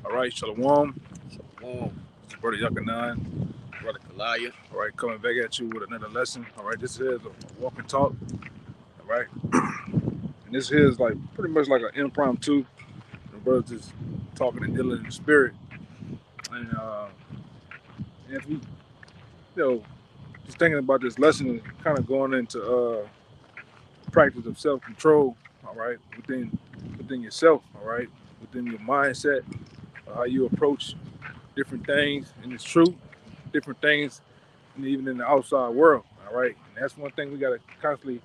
All right, Shalom. Shalom. It's Brother Yakanan. Brother Kalaya. All right, coming back at you with another lesson. All right, this is a walk and talk. All right, and this here is like pretty much like an impromptu. The brothers just talking and dealing in the spirit. And if we, just thinking about this lesson and kind of going into practice of self control. All right, within yourself. All right, within your mindset, how you approach different things in this truth, different things, and even in the outside world. All right, and that's one thing we got to constantly.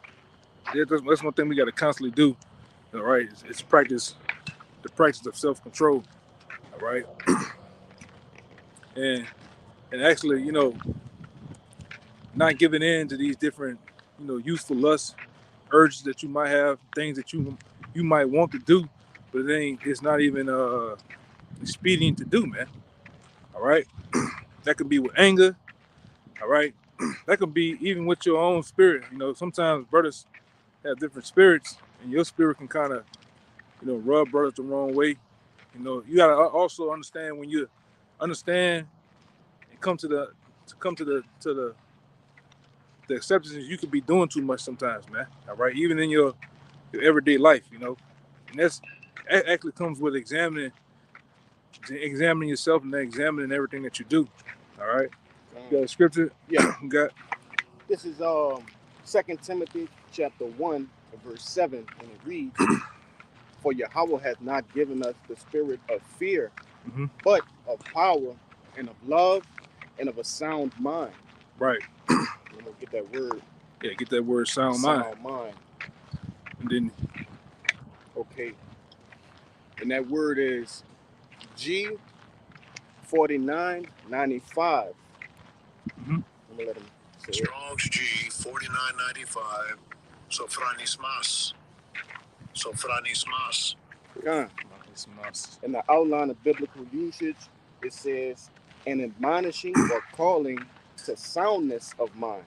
That's one thing we got to constantly do. All right, it's practice the practice of self control. All right, and actually, not giving in to these different, useful lusts, urges that you might have, things that you might want to do, but it's not even expedient to do, man. All right, that could be with anger. All right, that could be even with your own spirit. Sometimes brothers have different spirits, and your spirit can kind of, rub brothers the wrong way. You gotta also understand when you understand and come to the acceptance is you could be doing too much sometimes, man. All right, even in your everyday life, and that actually comes with examining yourself and examining everything that you do. All right, you got a scripture? Yeah. You got This is 2 Timothy chapter 1, verse 7, and it reads, For Yahweh hath not given us the spirit of fear, mm-hmm. but of power and of love and of a sound mind. Right. I'm gonna get that word. Yeah, get that word sound mind. Sound mind. And then Okay. And that word is G4995. mm-hmm. I'm gonna let him say Strong's G4995. Sofranismas. Sofranismas. it. In the outline of biblical usage, it says, an admonishing or calling to soundness of mind,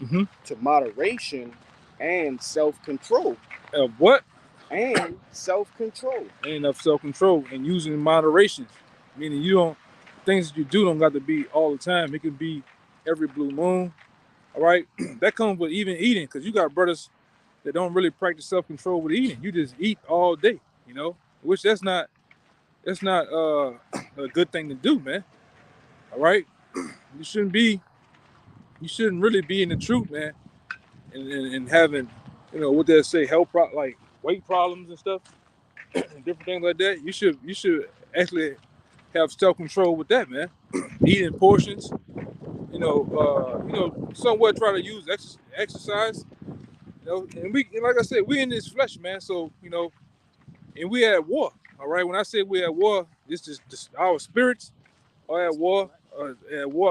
mm-hmm. to moderation and self-control. Of what? And self-control. Ain't enough self-control and using moderation, meaning things that you do don't got to be all the time. It can be every blue moon. All right, that comes with even eating, because you got brothers that don't really practice self-control with eating. You just eat all day, which that's not a good thing to do, man. All right, you shouldn't really be in the truth, man, and having, what they say, like weight problems and stuff, and different things like that. You should actually have self-control with that, man. Eating portions, somewhat try to use exercise, and like I said, we in this flesh, man. So, and we at war. All right. When I say we at war, this is our spirits are at war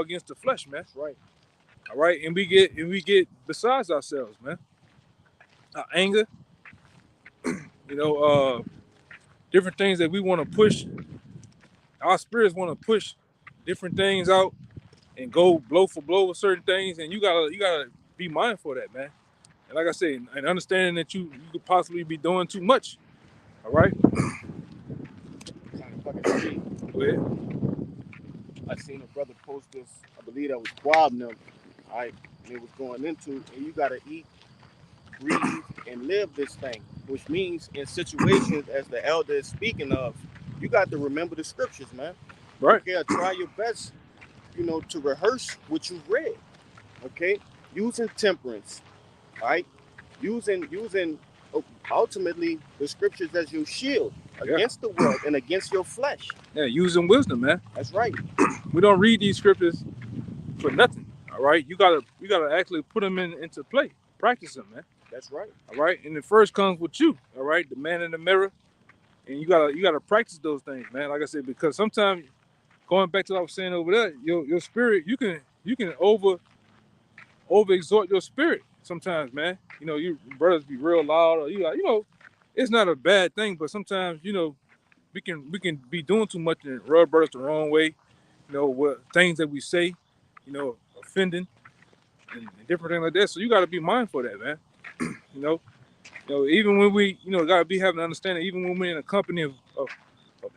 against the flesh, man. That's right. All right, and we get besides ourselves, man. Our anger, different things that we want to push. Our spirits want to push different things out and go blow for blow with certain things, and you gotta be mindful of that, man. And like I said, and understanding that you could possibly be doing too much. All right. Go ahead. I seen a brother post this. I believe that was Quab them. All right, and it was going into, and you gotta eat, breathe, and live this thing, which means in situations as the elder is speaking of, you got to remember the scriptures, man. Right. Okay, try your best, to rehearse what you've read. Okay, using temperance, all right, using ultimately the scriptures as your shield against the world and against your flesh. Yeah, using wisdom, man. That's right. We don't read these scriptures for nothing. All right, you gotta actually put them into play, practice them, man. That's right. All right, and the first comes with you. All right, the man in the mirror, and you gotta practice those things, man. Like I said, because sometimes going back to what I was saying over there, your spirit, you can over exhort your spirit sometimes, man. You brothers be real loud, or it's not a bad thing, but sometimes we can be doing too much and rub brothers the wrong way. What things that we say, offending and different things like that. So you got to be mindful of that, man. you know, even when we, gotta be having understanding, even when we're in a company of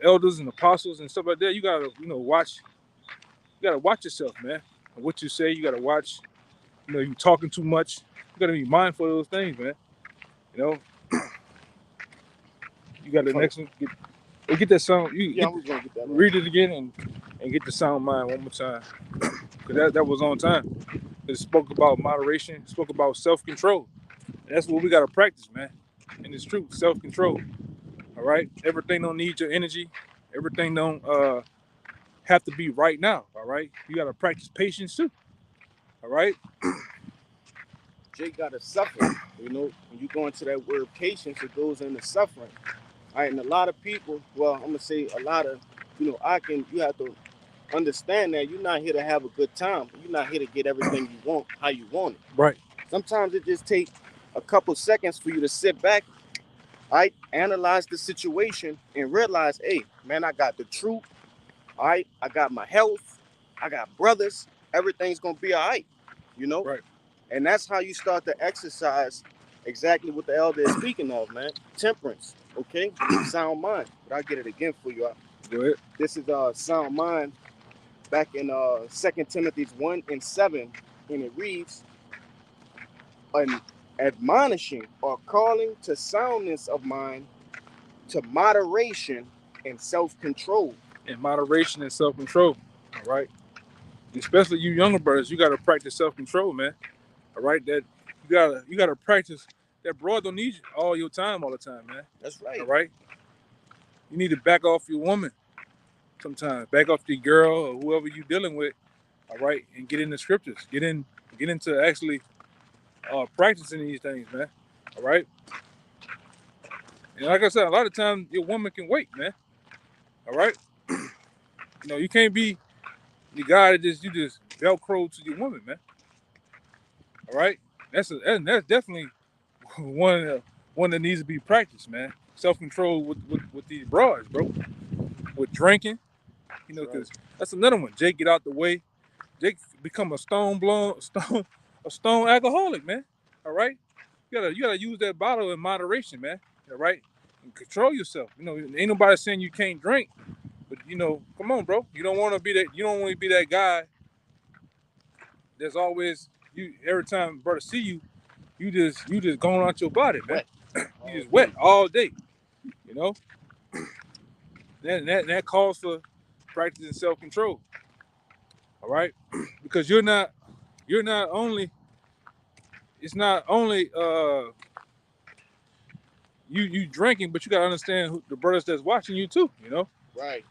elders and apostles and stuff like that, you gotta, watch. You gotta watch yourself, man. And what you say, you gotta watch. You talking too much. You gotta be mindful of those things, man. You know, you got the next one. Get that sound. Yeah, I was gonna get that. Read it again and get the sound mind one more time. Cause that was on time. It spoke about moderation, spoke about self-control. And that's what we gotta practice, man. And it's true, self-control. All right. Everything don't need your energy. Everything don't have to be right now. All right. You gotta practice patience too. All right. Jake gotta suffer. When you go into that word patience, it goes into suffering. All right, and a lot of people, well, I'm gonna say a lot of, you have to understand that you're not here to have a good time. You're not here to get everything you want, how you want it. Right. Sometimes it just takes a couple seconds for you to sit back, all right, analyze the situation and realize, hey, man, I got the truth, all right, I got my health, I got brothers, everything's gonna be all right, Right. And that's how you start to exercise exactly what the elder is speaking of, man. Temperance, okay? Sound mind. But I'll get it again for you. Go ahead. This is sound mind back in 2 Timothy 1:7, and it reads, an admonishing or calling to soundness of mind, to moderation and self-control. And moderation and self-control. All right. Especially you younger brothers, you gotta practice self-control, man. All right. That you gotta practice. That broad don't need you all your time all the time, man. That's right. All right. You need to back off your woman sometimes. Back off your girl or whoever you're dealing with. All right, and get in the scriptures. Get into actually practicing these things, man. All right. And like I said, a lot of times your woman can wait, man. All right. You can't be the guy that you just velcro to your woman, man. All right. That's definitely one that needs to be practiced, man. Self-control with these broads, bro. With drinking, because that's another one. Jake get out the way. Jake become a stone alcoholic, man. All right. You gotta use that bottle in moderation, man. All right. And control yourself. Ain't nobody saying you can't drink, but come on, bro. You don't want to be that. You don't want to be that guy. There's always every time brother see you, you just going out your body, man. You just wet all day. That calls for practicing self-control. All right, because you're not only. It's not only you drinking, but you gotta understand the brothers that's watching you too. Right.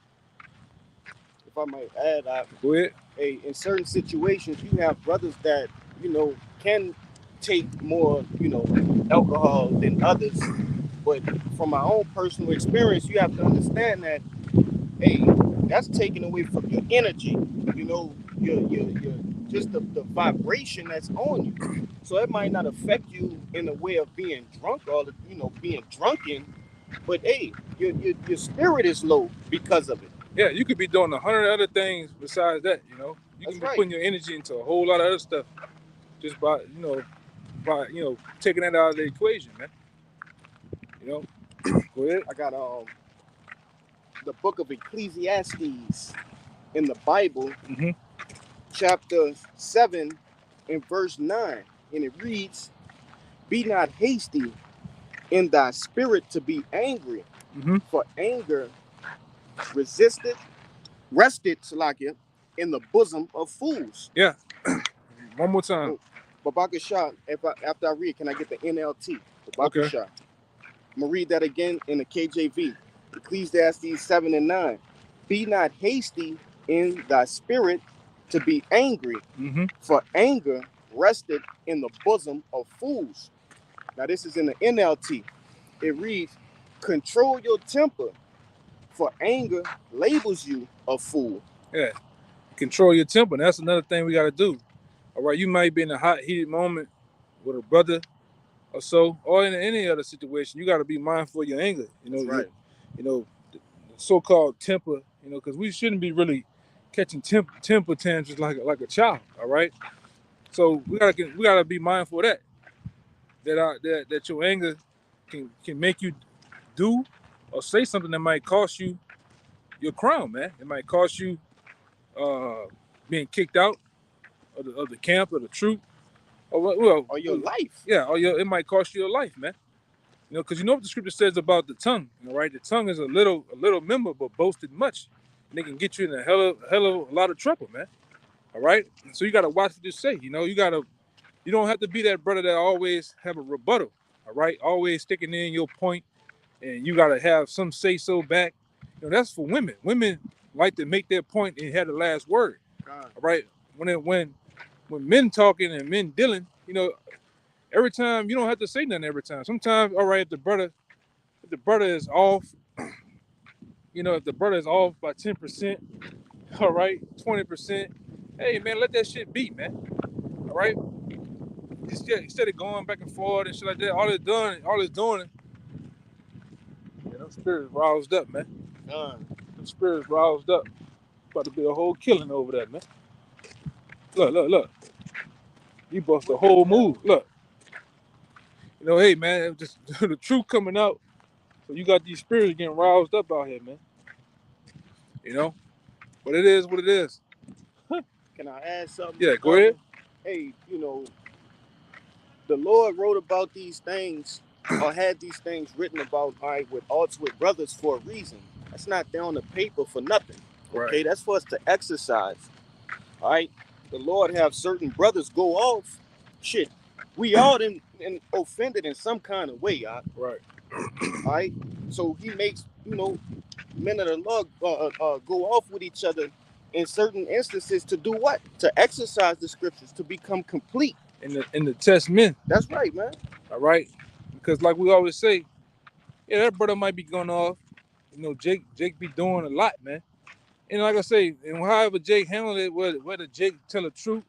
If I might add, Go ahead. In certain situations, you have brothers that can take more alcohol than others. But from my own personal experience, you have to understand that, hey, that's taken away from your energy. Your just the vibration that's on you. So it might not affect you in the way of being drunk or being drunken, but hey, your spirit is low because of it. Yeah, you could be doing 100 other things besides that. You That's can be right. putting your energy into a whole lot of other stuff just by taking that out of the equation, man. Go ahead. I got the book of Ecclesiastes in the Bible, chapter 7 and verse 9, and it reads, "Be not hasty in thy spirit to be angry, for anger rested, Salakia, in the bosom of fools." Yeah. One more time. Babaka Shah, after I read, can I get the NLT? Babaka Okay. Shah. I'm going to read that again in the KJV. Ecclesiastes 7 and 9. "Be not hasty in thy spirit to be angry, for anger rested in the bosom of fools." Now this is in the NLT. It reads, "Control your temper, for anger labels you a fool." Yeah. Control your temper. That's another thing we got to do. All right. You might be in a hot, heated moment with a brother or so, or in any other situation. You got to be mindful of your anger. Right. The so-called temper. Because we shouldn't be really catching temper tantrums like a child. All right. So we gotta be mindful of that your anger can make you do or say something that might cost you your crown, man. It might cost you being kicked out of the camp or the troop, or your life. Yeah, or it might cost you your life, man. You know, because you know what the scripture says about the tongue, right? The tongue is a little member, but boasted much, and it can get you in a hell of a lot of trouble, man. All right, so you gotta watch what you say. You know, you don't have to be that brother that always have a rebuttal. All right, always sticking in your point, and you gotta have some say so back. You know, that's for women. Women like to make their point and have the last word. God. All right, when men talking and men dealing, you know, every time you don't have to say nothing every time. Sometimes, all right, if the brother is off, you know, if the brother is off by 10%, all right, 20%, hey man, let that shit be, man. All right. Instead of going back and forth and shit like that, all it's doing, you know, spirits roused up, man. Them spirits roused up. About to be a whole killing over that, man. Look. You bust a whole move. Look. You know, hey man, just the truth coming out. So you got these spirits getting roused up out here, man. You know? But it is what it is. Can I add something? Yeah, go ahead. Hey, you know, the Lord wrote about these things or had these things written about, all right, with brothers for a reason. That's not there on the paper for nothing. Okay, Right. that's for us to exercise. All right. The Lord have certain brothers go off. Shit. We all in offended in some kind of way, Right. all right. So he makes, you know, men of the Lord go off with each other in certain instances to do what? To exercise the scriptures, to become complete. In the test men. That's right, man. All right. Because like we always say, yeah, that brother might be going off. You know, Jake be doing a lot, man. And like I say, and however Jake handled it, whether Jake tell the truth,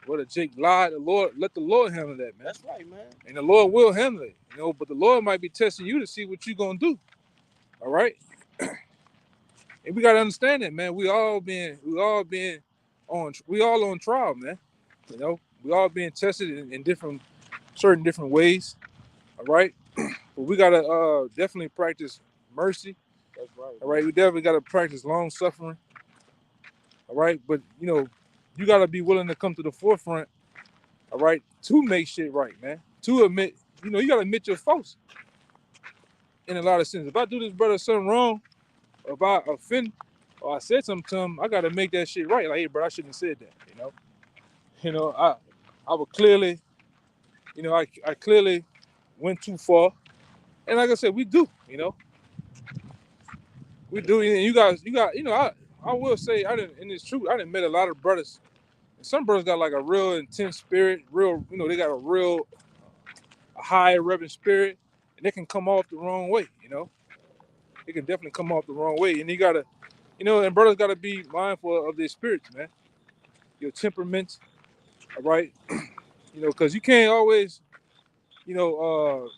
whether Jake lied, let the Lord handle that, man. That's right, man. And the Lord will handle it, you know. But the Lord might be testing you to see what you gonna do. All right. And we gotta understand that, man. We all on trial, man. You know, we all being tested in certain different ways. All right. But we gotta definitely practice mercy. That's right. All right. We definitely gotta practice long suffering. All right. But you know, you gotta be willing to come to the forefront. All right, to make shit right, man. To admit, you know, you gotta admit your faults in a lot of sense. If I do this brother something wrong, or if I offend or I said something to him, I gotta make that shit right. Like, hey, bro, I shouldn't have said that. You know, I would clearly, you know, I clearly went too far. And like I said, we do, you know, we do. And you got, you know, I will say, and it's true, I done met a lot of brothers. And some brothers got like a real intense spirit, real, you know, they got a high reverent spirit, and they can come off the wrong way, you know. It can definitely come off the wrong way. And you gotta, you know, and brothers gotta be mindful of their spirits, man. Your temperaments, all right? You know, because you can't always, you know,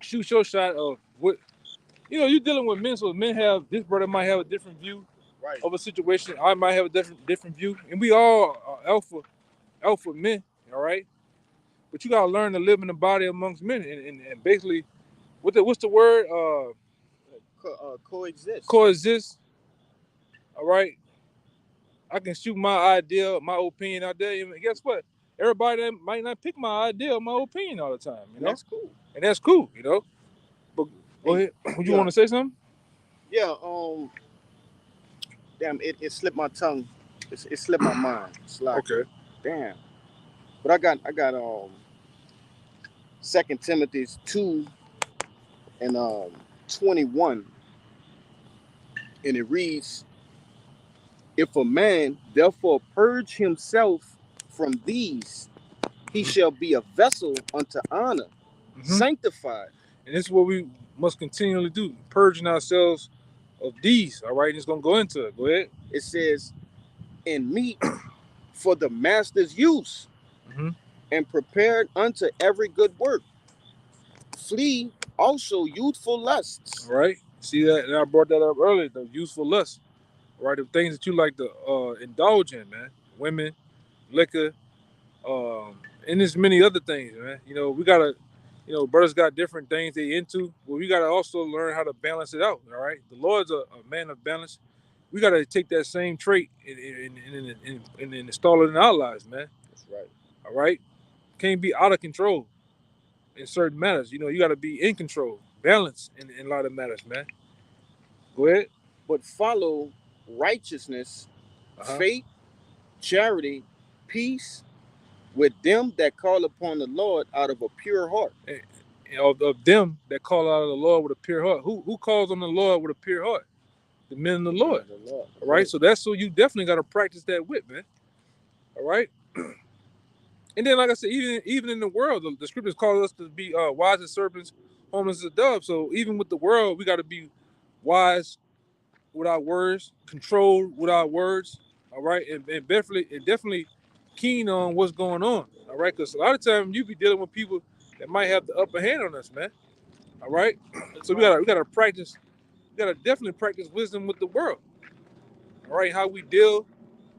shoot your shot of what, you know, you're dealing with men, so this brother might have a different view Right. of a situation. I might have a different view. And we all are alpha men, all right? But you gotta learn to live in the body amongst men and basically, what's the word? Coexist. Coexist. All right. I can shoot my idea, my opinion out there. And guess what? Everybody that might not pick my idea or my opinion all the time. You know? That's cool. And that's cool, you know. But go ahead. You want to say something? Yeah. Damn, it slipped my tongue. It slipped my mind. It's like, okay. Damn. But I got 2 Timothy 2 and 21, and it reads, "If a man therefore purge himself from these, he shall be a vessel unto honor, sanctified." And this is what we must continually do, purging ourselves of these. All right, and it's gonna go into it. Go ahead. It says, "And meet for the master's use, and prepared unto every good work. Flee also youthful lusts." All right. See that? And I brought that up earlier. The youthful lusts. Right, the things that you like to indulge in, man. Women, liquor, and there's many other things, man. You know, we gotta You know, brothers got different things they into. Well, we got to also learn how to balance it out. All right, the Lord's a man of balance. We got to take that same trait and install it in our lives, man. That's right. All right, can't be out of control in certain matters. You know, you got to be in control, balance in a lot of matters, man. Go ahead. But follow righteousness, Uh-huh. faith, charity, peace with them that call upon the Lord out of a pure heart. Of them that call out of the Lord with a pure heart. Who calls on the Lord with a pure heart? The men of the Lord. The Lord. All right, so that's so you definitely got to practice that with, man. All right. And then, like I said, even in the world, the scriptures call us to be wise as serpents, harmless as a dove. So even with the world, we got to be wise with our words, controlled with our words. All right, and definitely keen on what's going on. All right, because a lot of times you be dealing with people that might have the upper hand on us, man. All right, so we gotta practice. We gotta definitely practice wisdom with the world. All right, how we deal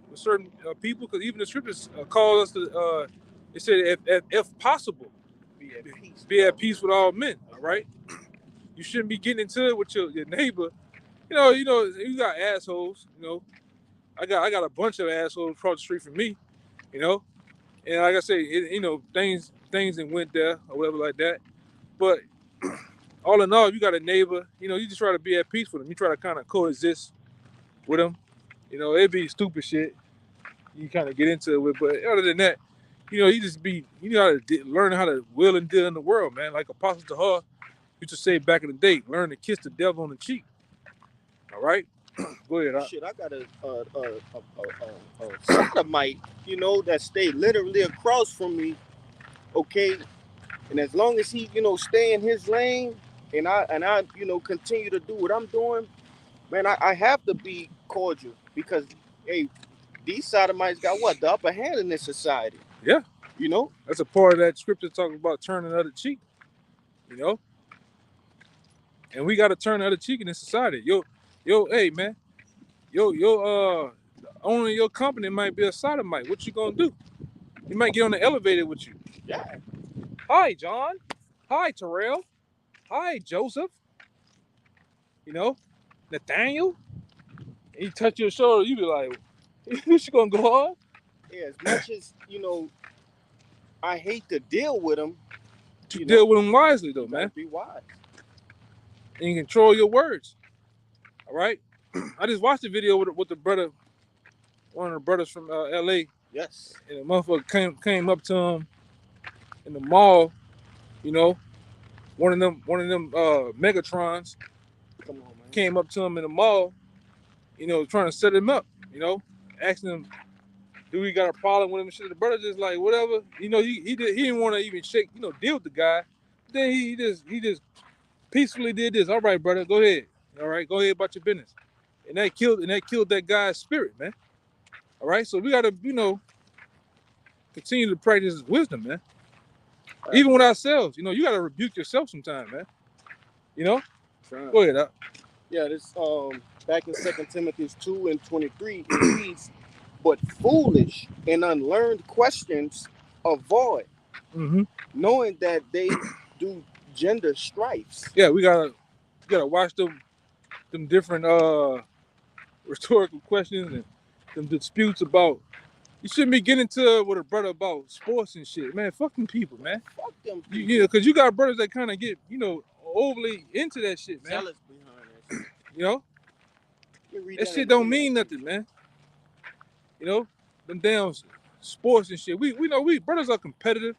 with certain people, because even the scriptures call us to. It said, if possible, be at peace with all men. All right, you shouldn't be getting into it with your neighbor. You got assholes. You know, I got a bunch of assholes across the street from me. You know, and like I say, things that went there or whatever like that. But all in all, you got a neighbor. You just try to be at peace with them. You try to kind of coexist with them. It'd be stupid shit you kind of get into it with. But other than that, you just be, got to learn how to will and deal in the world, man. Like Apostle Tahar used to say back in the day, learn to kiss the devil on the cheek. All right? Go ahead. Shit, I got a sodomite, that stayed literally across from me, okay? And as long as he, stay in his lane and I continue to do what I'm doing, man, I have to be cordial because, hey, these sodomites got what? The upper hand in this society. Yeah. That's a part of that scripture talking about turning the other cheek. And we got to turn the other cheek in this society. Hey, man. Owner of your company might be a sodomite. What you gonna do? He might get on the elevator with you. Yeah. Hi, John. Hi, Terrell. Hi, Joseph. Nathaniel. And he touch your shoulder, you be like, what you gonna go on? Yeah, as much as, I hate to deal with him. Deal with him wisely, though, man. Be wise. And you control your words. All right? I just watched the video with the brother, one of the brothers from L.A. Yes. And the motherfucker came up to him in the mall, one of them Megatrons. Come on, man. Came up to him in the mall, trying to set him up, asking him, do we got a problem with him and shit? The brother just like, whatever. He didn't want to even deal with the guy. Then he just peacefully did this. All right, brother, go ahead. All right, go ahead about your business. And that killed that guy's spirit, man. All right, so we gotta, continue to practice wisdom, man. Right. Even with ourselves, you gotta rebuke yourself sometime, man. Right. Go ahead, Yeah, this back in 2 Timothy 2:23, it reads, but foolish and unlearned questions avoid, knowing that they do gender strifes. Yeah, we gotta watch them different rhetorical questions and them disputes about. You shouldn't be getting into it with a brother about sports and shit, man. Fuck them people, man. Fuck them people. Because you got brothers that kind of get, overly into that shit, man. Jealous behind that shit. That shit don't mean nothing, man. Them damn sports and shit. We brothers are competitive.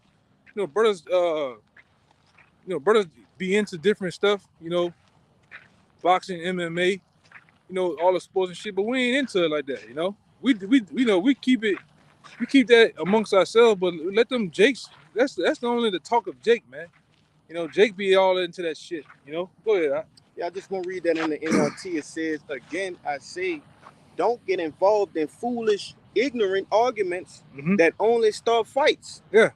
Brothers brothers be into different stuff, boxing, MMA, all the sports and shit, but we ain't into it like that, we keep that amongst ourselves, but let them Jakes, that's only the talk of Jake, man. Jake be all into that shit, Go ahead. Yeah, I just want to read that in the NLT. It says, again, I say, don't get involved in foolish, ignorant arguments that only start fights. Yeah.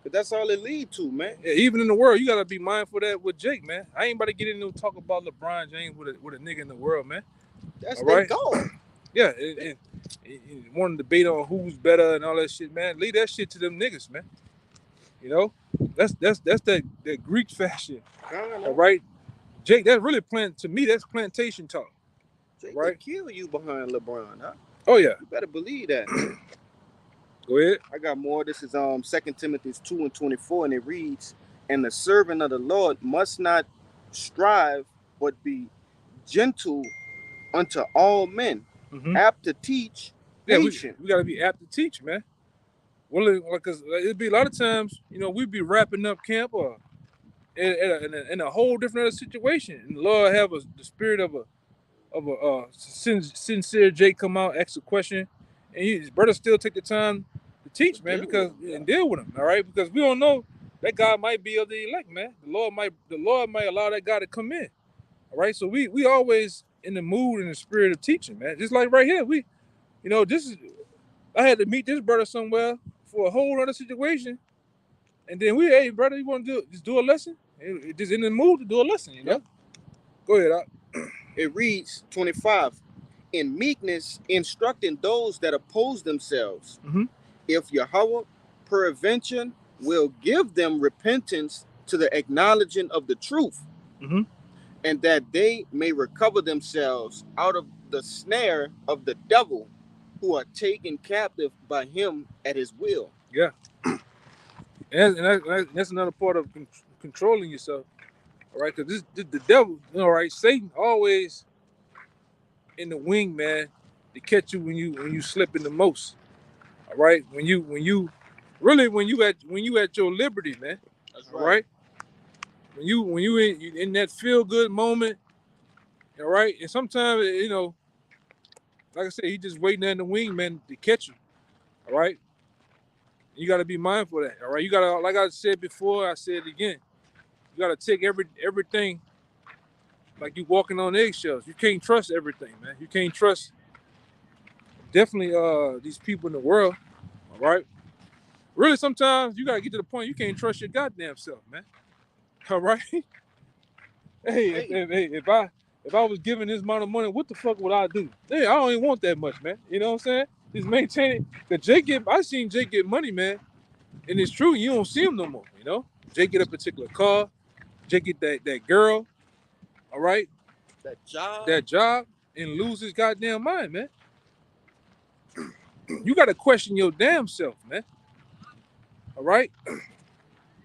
Because that's all it lead to, man. Yeah, even in the world, you got to be mindful of that with Jake, man. I ain't about to get into talk about LeBron James with a nigga in the world, man. That's all right. Goal. Yeah, and want to debate on who's better and all that shit, man. Leave that shit to them niggas, man. You know, that's that Greek fashion. Con, All right, Jake. That's really to me. That's plantation talk. Jake Right? could kill you behind LeBron, huh? Oh yeah. You better believe that. Go ahead. I got more. This is 2 Timothy 2:24, and it reads, "And the servant of the Lord must not strive, but be gentle unto all men, Mm-hmm. apt to teach, Yeah, patient." we gotta be apt to teach, man. Well, because it'd be a lot of times, we'd be wrapping up camp or in a whole different other situation, and the Lord have the spirit of a sincere Jake come out, ask a question, and his brother still take the time to teach, man, and deal with him, all right? Because we don't know, that guy might be of the elect, man. The Lord might allow that guy to come in, all right? So we always in the mood and the spirit of teaching, man. Just like right here, I had to meet this brother somewhere for a whole other situation, and then hey, brother, you want to just do a lesson? Just in the mood to do a lesson, Yep. Go ahead, Doc. It reads 25, "In meekness instructing those that oppose themselves, Mm-hmm. if Yahweh peradventure will give them repentance to the acknowledging of the truth, Mm-hmm. and that they may recover themselves out of the snare of the devil, who are taken captive by him at his will." Yeah. And that's another part of controlling yourself, all right? Because the devil, all right, Satan always in the wing, man, to catch you when you slip in the most, all right? When you at your liberty, man, That's all right? When you in that feel good moment, all right? And sometimes like I said, he just waiting there in the wing, man, to catch you, all right? You got to be mindful of that, all right? You got to, like I said before, I said it again. You got to take everything like you walking on eggshells. You can't trust everything, man. You can't trust definitely these people in the world, all right? Really, sometimes you gotta get to the point you can't trust your goddamn self, man. All right? Hey, if I was given this amount of money, what the fuck would I do? Hey, I don't even want that much, man. You know what I'm saying? Just maintain it. Cause I seen Jake get money, man. And it's true, you don't see him no more, Jake get a particular car, Jake get that girl, all right? That job, and lose his goddamn mind, man. You gotta question your damn self, man. All right?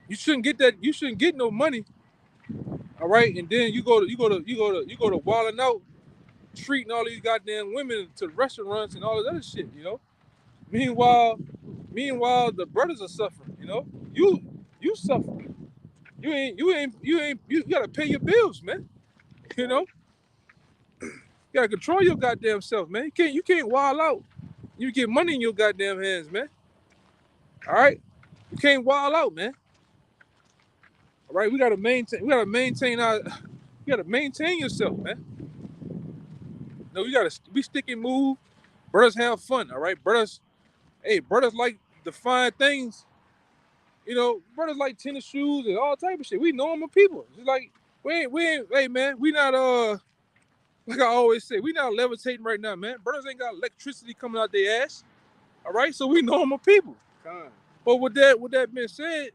You shouldn't get no money. All right, and then you go to wilding out, treating all these goddamn women to restaurants and all this other shit, Meanwhile, the brothers are suffering, You suffer. You gotta pay your bills, man. You know? You gotta control your goddamn self, man. You can't wild out. You get money in your goddamn hands, man. All right? You can't wild out, man. All right, we gotta maintain yourself, man. No, you gotta be stick and move. Brothers have fun, all right? Brothers like the fine things. Brothers like tennis shoes and all type of shit. We normal people. It's like hey man, we not like I always say, we not levitating right now, man. Brothers ain't got electricity coming out their ass. All right, so we normal people. But with that being said,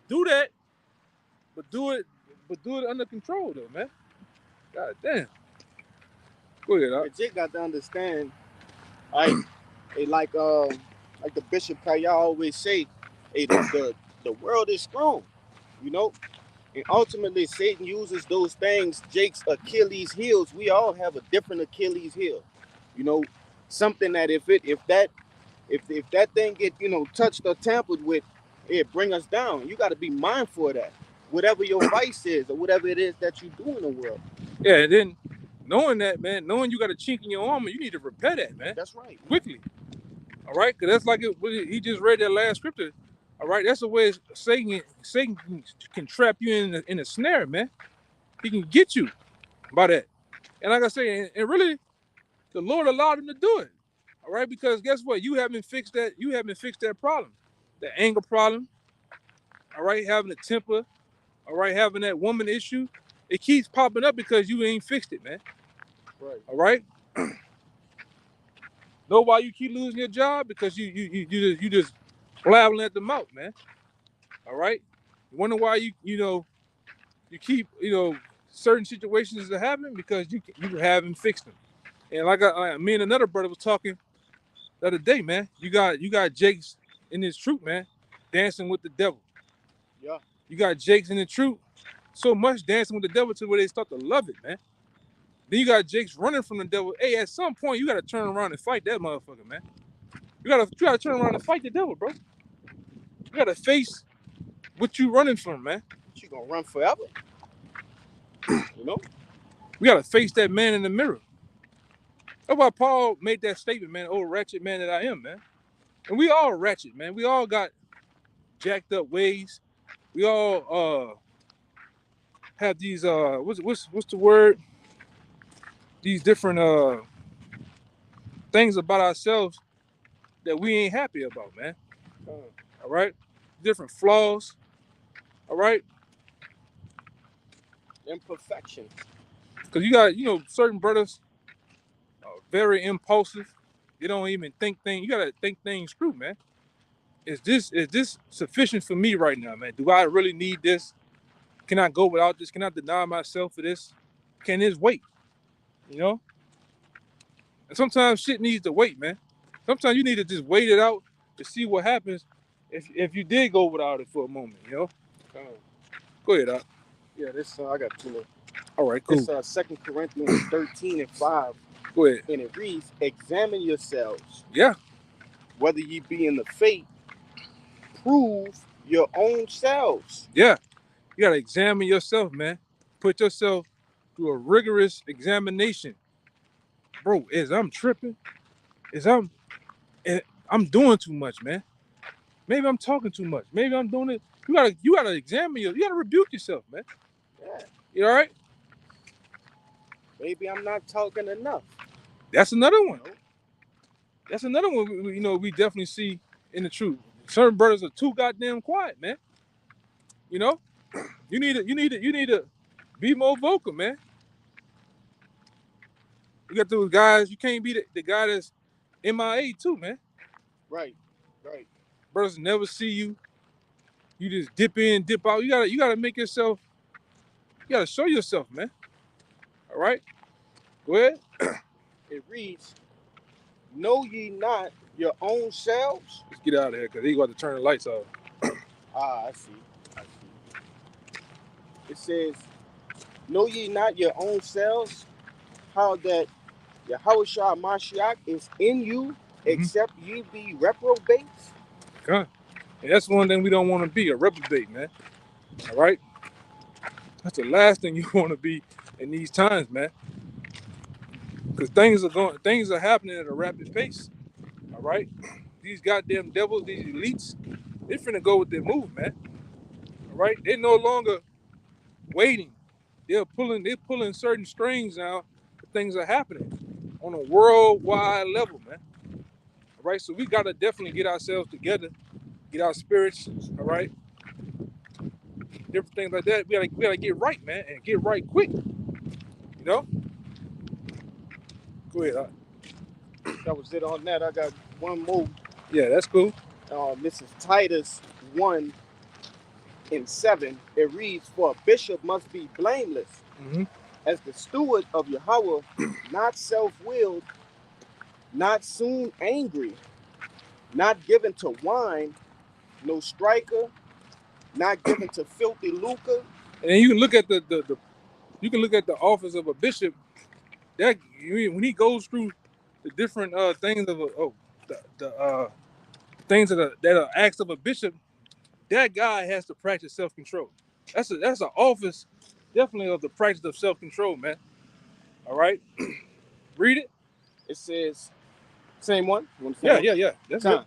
do that, but do it under control though, man. God damn. Go ahead, Doc. Jake got to understand, like the Bishop Kaya always say, the world is strong, and ultimately Satan uses those things, Jake's Achilles heels. We all have a different Achilles heel, something that if that thing get touched or tampered with, it bring us down. You got to be mindful of that, whatever your vice is or whatever it is that you do in the world. Yeah, and then knowing that, man, knowing you got a chink in your armor, you need to repair that, man. That's right. Quickly. All right? Because that's like he just read that last scripture. All right? That's the way Satan can trap you in a snare, man. He can get you by that. And like I say, and really, the Lord allowed him to do it. All right? Because guess what? You haven't fixed that problem. The anger problem. All right? Having a temper. All right? Having that woman issue. It keeps popping up because you ain't fixed it, man. Right. All right? Know why you keep losing your job? Because you just blabbing at the mouth, man. All right. You wonder why you keep certain situations that happen because you haven't fixed them. And me and another brother was talking the other day, man. You got Jakes in this truth, man, dancing with the devil. Yeah. You got Jakes in the truth so much dancing with the devil to where they start to love it, man. Then you got Jakes running from the devil. Hey, at some point you gotta turn around and fight that motherfucker, man. You gotta turn around and fight the devil, bro. You gotta face what you running from, man. She gonna run forever. You know? We gotta face that man in the mirror. That's why Paul made that statement, man. Oh, wretched man that I am, man. And we all ratchet, man. We all got jacked up ways. We all have these what's the word? These different things about ourselves that we ain't happy about, man. All right? Different flaws. All right? Imperfections. Because you got, certain brothers are very impulsive. They don't even think things. You gotta think things through, man. Is this sufficient for me right now, man? Do I really need this? Can I go without this? Can I deny myself for this? Can this wait? You know? And sometimes shit needs to wait, man. Sometimes you need to just wait it out to see what happens if you did go without it for a moment, you know? Go ahead, Doc. Yeah, this I got two. All right, cool. This 2 Corinthians 13:5. Go ahead. And it reads, examine yourselves. Yeah. Whether ye be in the faith, prove your own selves. Yeah. You gotta examine yourself, man. Put yourself through a rigorous examination. Bro, I'm tripping? I'm doing too much, man. Maybe I'm talking too much. Maybe I'm doing it. You gotta examine you gotta rebuke yourself, man. Yeah. You all right? Maybe I'm not talking enough. That's another one. That's another one we definitely see in the truth. Certain brothers are too goddamn quiet, man. You know? You need to be more vocal, man. You got those guys, you can't be the guy that's MIA too, man. Right. Brothers never see you. You just dip in, dip out. You gotta make yourself, you gotta show yourself, man. All right? Go ahead. It reads, know ye not your own selves? Let's get out of here because he's about to turn the lights off. I see. It says, know ye not your own selves, how that Yahushua Mashiach is in you, except ye be reprobates? Okay. And that's one thing we don't want to be, a reprobate, man. All right? That's the last thing you want to be in these times, man. Because things are happening at a rapid pace. All right? These goddamn devils, these elites, they're finna go with their move, man. All right? They're no longer waiting. They're pulling certain strings now. Things are happening on a worldwide level, man. All right? So we gotta definitely get ourselves together, get our spirits, all right? Different things like that. We gotta get right, man, and get right quick. You know? Go ahead. That was it on that. I got one more. Yeah, that's cool. This is Titus 1:7. It reads, for a bishop must be blameless, as the steward of Yahweh, not self-willed, not soon angry, not given to wine, no striker, not given to filthy lucre. And then you can look at the office of a bishop. That when he goes through the different things of the things that are acts of a bishop, that guy has to practice self-control. That's an office definitely of the practice of self-control, man. All right, read it. It says, same one. Yeah. That's it.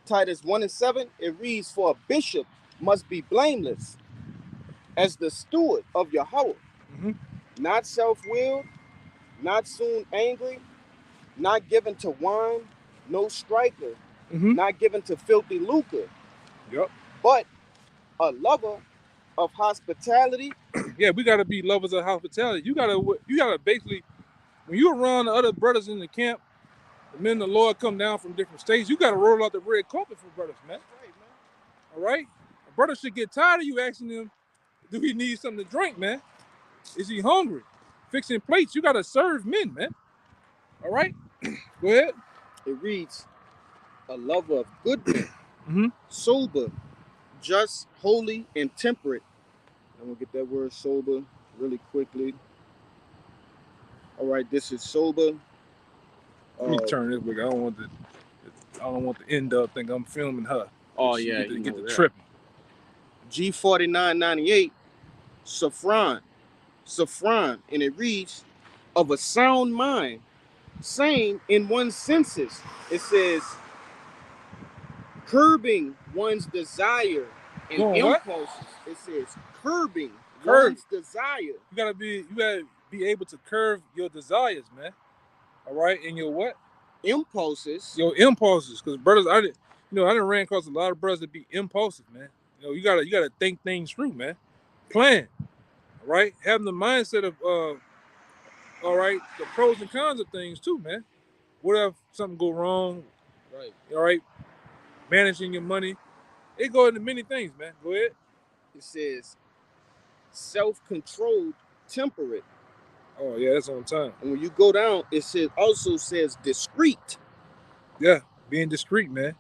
Titus 1:7. It reads, for a bishop must be blameless, as the steward of Yahweh, not self-willed, not soon angry, not given to wine, no striker, not given to filthy lucre, but a lover of hospitality. Yeah, we gotta be lovers of hospitality. You gotta basically, when you're around the other brothers in the camp, the men of the Lord come down from different states, you gotta roll out the red carpet for brothers, man. Right, man. All right? A brother should get tired of you asking him, do he need something to drink, man? Is he hungry? Fixing plates, you gotta serve men, man. All right? Go ahead. It reads, a lover of good men, Mhm. sober, just, holy, and temperate. I'm gonna get that word sober really quickly. All right, this is sober. Let me turn this way. I don't want the end up think I'm filming her. Oh She yeah, get the tripping. G4998, Saffron, and it reads, of a sound mind, sane in one's senses. It says, curbing one's desire and Doing what? impulses. It says curbing Curb. one's desire. You gotta be able to curb your desires, man. All right, and your what? Impulses. Your impulses, because brothers, I done ran across a lot of brothers that be impulsive, man. You gotta think things through, man. Plan, all right. Having the mindset of all right, the pros and cons of things too, man. What if something go wrong? Right. All right, managing your money, it go into many things, man. Go ahead. It says self-controlled, temperate. Oh yeah, that's on time. And when you go down, it also says discreet. Yeah, being discreet, man.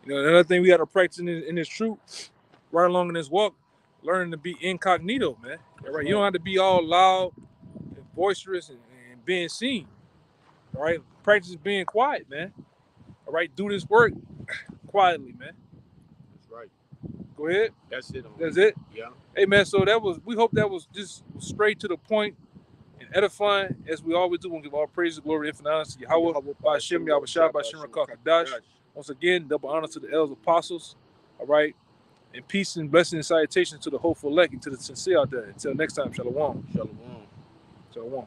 Another thing we got to practice in this truth, right along in this walk, learning to be incognito, man. All right, you don't have to be all loud and boisterous and being seen. All right, practice being quiet, man. All right, do this work quietly, man. That's right. Go ahead. That's it. That's it. Yeah. Hey, man. So we hope that was just straight to the point and edifying, as we always do. We'll give all praise, glory, infinite honor to Yahweh, by Hashem, Yahweh Shah, by Hashem, Rakakadash. Once again, double honor to the elders apostles. All right. And peace and blessing and salutations to the hopeful elect and to the sincere out there. Until next time, Shalom. Shalom. Shalom.